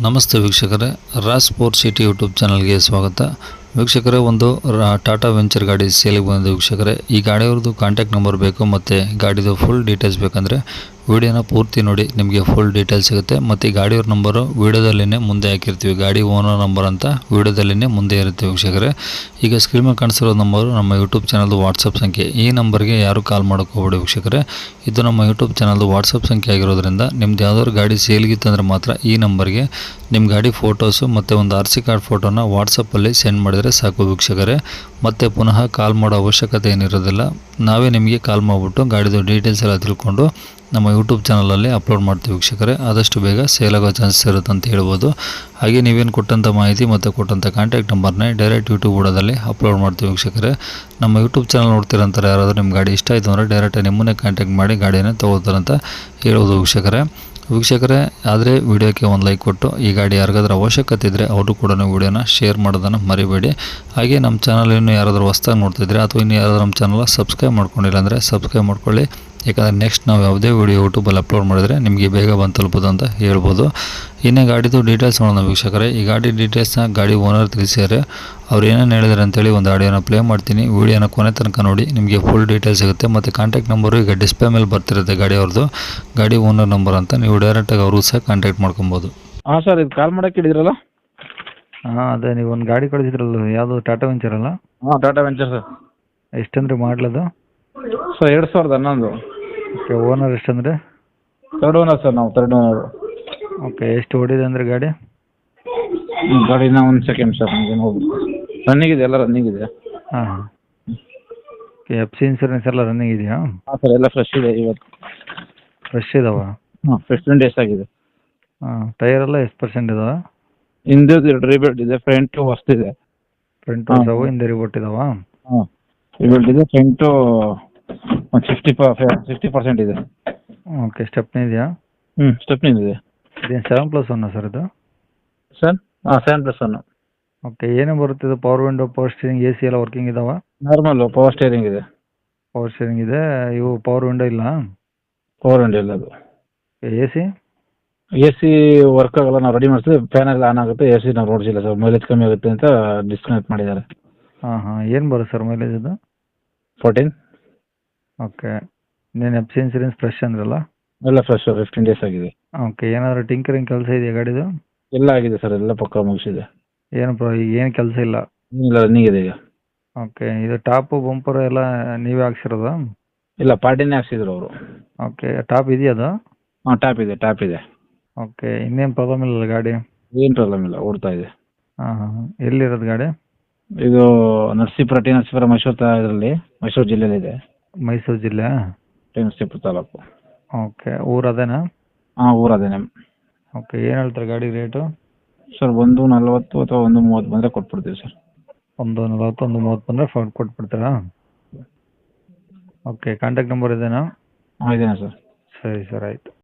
ನಮಸ್ತೆ ವೀಕ್ಷಕರೇ, Raj sports city YouTube ಚಾನಲ್ಗೆ ಸ್ವಾಗತ. ವೀಕ್ಷಕರೇ, ಒಂದು ಟಾಟಾ ವೆಂಚರ್ ಗಾಡಿ ಸೇಲಿಗೆ ಬಂದಿದೆ ವೀಕ್ಷಕರೇ. ಈ ಗಾಡಿಯವ್ರದ್ದು ಕಾಂಟ್ಯಾಕ್ಟ್ ನಂಬರ್ ಬೇಕು ಮತ್ತು ಗಾಡಿದು ಫುಲ್ ಡೀಟೇಲ್ಸ್ ಬೇಕಂದರೆ ವಿಡಿಯೋನ ಪೂರ್ತಿ ನೋಡಿ, ನಿಮಗೆ ಫುಲ್ ಡೀಟೇಲ್ಸ್ ಸಿಗುತ್ತೆ. ಮತ್ತು ಈ ಗಾಡಿಯವ್ರ ನಂಬರು ವಿಡಿಯೋದಲ್ಲೇ ಮುಂದೆ ಹಾಕಿರ್ತೀವಿ, ಗಾಡಿ ಓನರ್ ನಂಬರ್ ಅಂತ ವಿಡಿಯೋದಲ್ಲೇ ಮುಂದೆ ಇರುತ್ತೆ ವೀಕ್ಷಕರೇ. ಈಗ ಸ್ಕ್ರೀನ್ ಮೇಲೆ ಕಾಣಿಸಿರೋ ನಂಬರು ನಮ್ಮ ಯೂಟ್ಯೂಬ್ ಚಾನಲ್ದು ವಾಟ್ಸಪ್ ಸಂಖ್ಯೆ. ಈ ನಂಬರ್ಗೆ ಯಾರು ಕಾಲ್ ಮಾಡೋಕೆ ಹೋಗ್ಬೇಡಿ ವೀಕ್ಷಕರೇ, ಇದು ನಮ್ಮ ಯೂಟ್ಯೂಬ್ ಚಾನಲ್ದು ವಾಟ್ಸಪ್ ಸಂಖ್ಯೆ ಆಗಿರೋದ್ರಿಂದ ನಿಮ್ದು ಯಾವ್ದಾದ್ರು ಗಾಡಿ ಸೇಲ್ಗಿತ್ತಂದ್ರೆ ಮಾತ್ರ ಈ ನಂಬರ್ಗೆ ನಿಮ್ಮ ಗಾಡಿ ಫೋಟೋಸು ಮತ್ತು ಒಂದು RC ಕಾರ್ಡ್ ಫೋಟೋನ ವಾಟ್ಸಪ್ಪಲ್ಲಿ ಸೆಂಡ್ ಮಾಡಿದರೆ ಸಾಕು ವೀಕ್ಷಕರೇ. ಮತ್ತೆ ಪುನಃ ಕಾಲ್ ಮಾಡೋ ಅವಶ್ಯಕತೆ ಏನಿರೋದಿಲ್ಲ, ನಾವೇ ನಿಮಗೆ ಕಾಲ್ ಮಾಡಿಬಿಟ್ಟು ಗಾಡಿದು ಡೀಟೇಲ್ಸ್ ಎಲ್ಲ ತಿಳ್ಕೊಂಡು ನಮ್ಮ ಯೂಟ್ಯೂಬ್ ಚಾನಲಲ್ಲಿ ಅಪ್ಲೋಡ್ ಮಾಡ್ತೀವಿ ವೀಕ್ಷಕರೇ. ಆದಷ್ಟು ಬೇಗ ಸೇಲ್ ಆಗೋ ಚಾನ್ಸಸ್ ಇರುತ್ತೆ ಅಂತ ಹೇಳ್ಬೋದು. ಹಾಗೆ ನೀವೇನು ಕೊಟ್ಟಂಥ ಮಾಹಿತಿ ಮತ್ತು ಕೊಟ್ಟಂಥ ಕಾಂಟ್ಯಾಕ್ಟ್ ನಂಬರ್ನೇ ಡೈರೆಕ್ಟ್ ಯೂಟ್ಯೂಬ್ ಬುಡದಲ್ಲಿ ಅಪ್ಲೋಡ್ ಮಾಡ್ತೀವಿ ವೀಕ್ಷಕರೇ. ನಮ್ಮ ಯೂಟ್ಯೂಬ್ ಚಾನಲ್ ನೋಡ್ತಿರೋಂಥವ್ರು ಯಾರಾದರೂ ನಿಮ್ಮ ಗಾಡಿ ಇಷ್ಟ ಆಯಿತು ಅಂದರೆ ಡೈರೆಕ್ಟಾಗಿ ನಿಮ್ಮನ್ನೇ ಕಾಂಟ್ಯಾಕ್ಟ್ ಮಾಡಿ ಗಾಡಿಯನ್ನು ತೊಗೋತಾರಂತ ಹೇಳ್ಬೋದು ವೀಕ್ಷಕರೇ. ಆದರೆ ವಿಡಿಯೋಕ್ಕೆ ಒಂದು ಲೈಕ್ ಕೊಟ್ಟು ಈ ಗಾಡಿ ಯಾರಿಗಾದ್ರೂ ಅವಶ್ಯಕತೆ ಇದ್ದರೆ ಅವರು ಕೂಡ ವಿಡಿಯೋನ ಶೇರ್ ಮಾಡೋದನ್ನು ಮರಿಬೇಡಿ. ಹಾಗೆ ನಮ್ಮ ಚಾನಲ್ ಇನ್ನೂ ಯಾರಾದರೂ ಹೊಸ್ದಾಗಿ ನೋಡ್ತಿದ್ರೆ ಅಥವಾ ಇನ್ನು ಯಾರಾದರೂ ನಮ್ಮ ಚಾನಲ್ ಸಬ್ಸ್ಕ್ರೈಬ್ ಮಾಡ್ಕೊಂಡಿಲ್ಲ ಅಂದರೆ ಸಬ್ಸ್ಕ್ರೈಬ್ ಮಾಡ್ಕೊಳ್ಳಿ. ಯಾಕಂದರೆ ನೆಕ್ಸ್ಟ್ ನಾವು ಯಾವುದೇ ವಿಡಿಯೋ ಯೂಟ್ಯೂಬಲ್ಲಿ ಅಪ್ಲೋಡ್ ಮಾಡಿದರೆ ನಿಮಗೆ ಬೇಗ ಬಂದು ತಲುಪೋದು ಅಂತ ಹೇಳ್ಬೋದು. ಇನ್ನು ಗಾಡಿದು ಡೀಟೇಲ್ಸ್ ನೋಡೋಣ ವೀಕ್ಷಕರೇ. ಈ ಗಾಡಿ ಡೀಟೇಲ್ಸ್ನ ಗಾಡಿ ಓನರ್ ತಿಳಿಸಿದ್ದಾರೆ. ಅವ್ರು ಏನೇನು ಹೇಳಿದ್ದಾರೆ ಅಂತೇಳಿ ಒಂದು ಆಡಿಯೋನ ಪ್ಲೇ ಮಾಡ್ತೀನಿ. ವಿಡಿಯೋನ ಕೊನೆ ತನಕ ನೋಡಿ, ನಿಮಗೆ ಫುಲ್ ಡೀಟೇಲ್ಸ್ ಸಿಗುತ್ತೆ. ಮತ್ತು ಕಾಂಟ್ಯಾಕ್ಟ್ ನಂಬರು ಈಗ ಡಿಸ್ಪ್ಲೇ ಮೇಲೆ ಬರ್ತಿರುತ್ತೆ ಗಾಡಿ ಅವ್ರದ್ದು, ಗಾಡಿ ಓನರ್ ನಂಬರ್ ಅಂತ. ನೀವು ಡೈರೆಕ್ಟಾಗಿ ಅವರು ಸಹ ಕಾಂಟ್ಯಾಕ್ಟ್ ಮಾಡ್ಕೊಬೋದು. ಹಾಂ ಸರ್, ಇದು ಕಾಲ್ ಮಾಡಕ್ಕೆ ಹಿಡಿದ್ರಲ್ಲ? ಹಾಂ, ಅದೇ ನೀವು ಒಂದು ಗಾಡಿ ಕಳಿಸಿದ್ರಲ್ಲ, ಯಾವುದು ಟಾಟಾ ವೆಂಚರ್ ಅಲ್ಲ? ಹಾಂ, ಟಾಟಾ ವೆಂಚರ್ ಸರ್. ಎಷ್ಟಂದ್ರೆ ಮಾಡಲದು? ಸರ್ 2011. ಓಕೆ, ಓನರ್ ಎಷ್ಟಂದರೆ? ಥರ್ಡ್ ಓನರ್ ಸರ್, ನಾವು ಥರ್ಡ್ ಓನರು. ಓಕೆ, ಎಷ್ಟು ಓಡಿದೆ ಅಂದರೆ ಗಾಡಿ? ಗಾಡಿನ ಒಂದು ಸೆಕೆಂಡ್ ಸರ್, ನಮಗೆ ನೋಡ್ಬಿಟ್ಟು. ರನ್ನಿಂಗ್ ಇದೆ, ಎಲ್ಲ ರನ್ನಿಂಗ್ ಇದೆ. ಹಾಂ ಹಾಂ. ಓಕೆ, FC ಇನ್ಸೂರೆನ್ಸ್ ಎಲ್ಲ ರನ್ನಿಂಗ್ ಇದೆಯಾ? ಹಾಂ ಸರ್, ಎಲ್ಲ ಫ್ರೆಶ್ ಇದೆ ಇವತ್ತು. ಫ್ರೆಶ್ ಇದಾವ? ಹಾಂ, 15 ಡೇಸ್ ಆಗಿದೆ. ಹಾಂ, ಟೈರೆಲ್ಲ ಎಷ್ಟು ಪರ್ಸೆಂಟ್ ಇದಾವೆ? ಹಿಂದೆ 2 ರಿಬೇಲ್ಟ್ ಇದೆ, ಫ್ರಂಟು ಹೊಸ್ತಿದೆ. ಫ್ರಂಟ್ ಹಾಂ. ಹೊಸವು, ಹಿಂದೆ ರಿಬೋಟ್ ಇದಾವ? ಹಾಂ, ರಿಬೇಲ್ಟ್ ಇದೆ, ಫ್ರಂಟು ಒಂದು 50% ಇದೆ. ಓಕೆ, ಸ್ಟೆಪ್ನಿ ಇದೆಯಾ? ಸ್ಟೆಪ್ನಿ ಇದೆ. ಇದೇನು 7+1 ಸರ್ ಇದು? ಸರ್ ಹಾಂ, 7+1. ಓಕೆ, ಏನೇ ಬರುತ್ತೆ ಇದು? Power window, power steering, AC ಎಲ್ಲ ವರ್ಕಿಂಗ್ ಇದಾವ? ನಾರ್ಮಲ್ಲು ಪವರ್ ಸ್ಟೇರಿಂಗ್ ಇದೆ. ಪವರ್ ಸ್ಟೀರಿಂಗ್ ಇದೆ. ಇವು ಪವರ್ ವಿಂಡೋ ಇಲ್ಲ? ಪವರ್ ವಿಂಡೋ ಇಲ್ಲ ಅದು. AC? AC ವರ್ಕ್ ಆಗಲ್ಲ, ನಾವು ರೆಡಿ ಮಾಡಿಸಿದ್ರೆ ಫ್ಯಾನ್ ಎಲ್ಲ ಆನ್ ಆಗುತ್ತೆ. AC ನಾವು ನೋಡಿಸಿಲ್ಲ ಸರ್, ಮೈಲೇಜ್ ಕಮ್ಮಿ ಆಗುತ್ತೆ ಅಂತ ಡಿಸ್ಕನೆಕ್ಟ್ ಮಾಡಿದ್ದಾರೆ. ಹಾಂ ಹಾಂ. ಏನು ಬರುತ್ತೆ ಸರ್ ಮೈಲೇಜ್ ಇದು? 14. ಓಕೆ, ಇನ್ನೇನು FC ಇನ್ಸೂರೆನ್ಸ್ ಫ್ರೆಶ್ ಅಂದ್ರಲ್ಲ? ಎಲ್ಲ ಫ್ರೆಶ್, 15 ಡೇಸ್ ಆಗಿದೆ. ಓಕೆ, ಏನಾದರೂ ಟಿಂಕರಿಂಗ್ ಕೆಲಸ ಇದೆಯಾ ಗಾಡಿದು? ಎಲ್ಲ ಆಗಿದೆ ಸರ್, ಎಲ್ಲ ಪಕ್ಕ ಮುಗಿಸಿದೆ. ಈಗ ಏನು ಕೆಲಸ ಇಲ್ಲ? ಏನಿಲ್ಲ, ರನ್ನಿಂಗ್ ಇದೆ ಈಗ. ಓಕೆ, ಇದು ಟಾಪು ಬಂಪರು ಎಲ್ಲ ನೀವೇ ಹಾಕ್ಸಿರೋದಾ? ಇಲ್ಲ, ಪಾರ್ಟಿನೇ ಹಾಕ್ಸಿದ್ರು ಅವರು. ಓಕೆ, ಟಾಪ್ ಇದೆಯಾ ಅದು? ಹಾಂ, ಟಾಪ್ ಇದೆ. ಓಕೆ, ಇನ್ನೇನು ಪ್ರಾಬ್ಲಮ್ ಇಲ್ಲಲ್ಲ ಗಾಡಿ? ಏನು ಪ್ರಾಬ್ಲಮ್ ಇಲ್ಲ, ಓಡ್ತಾ ಇದೆ. ಹಾಂ ಹಾಂ. ಎಲ್ಲಿರೋದು ಗಾಡಿ? ಇದು ನರಸೀಪುರ ಮೈಸೂರು ಜಿಲ್ಲೆಯಲ್ಲಿದೆ. ಮೈಸೂರು ಜಿಲ್ಲೆ? ನರಸೀಪುರ ತಾಲೂಕು. ಓಕೆ, ಊರು ಅದೇನಾ? ಹಾಂ, ಊರು ಅದೇನೆ. ಓಕೆ, ಏನು ಹೇಳ್ತಾರೆ ಗಾಡಿ ರೇಟು? ಸರ್ 140 ಅಥವಾ 130 ಬಂದರೆ ಕೊಟ್ಬಿಡ್ತೀವಿ ಸರ್. 140, 130 ಬಂದರೆ ಕೊಟ್ಬಿಡ್ತೀರಾ? ಓಕೆ, ಕಾಂಟ್ಯಾಕ್ಟ್ ನಂಬರ್ ಇದೇನಾ? ಹಾಂ, ಇದೇನಾ ಸರ್? ಸರಿ ಸರ್, ಆಯಿತು.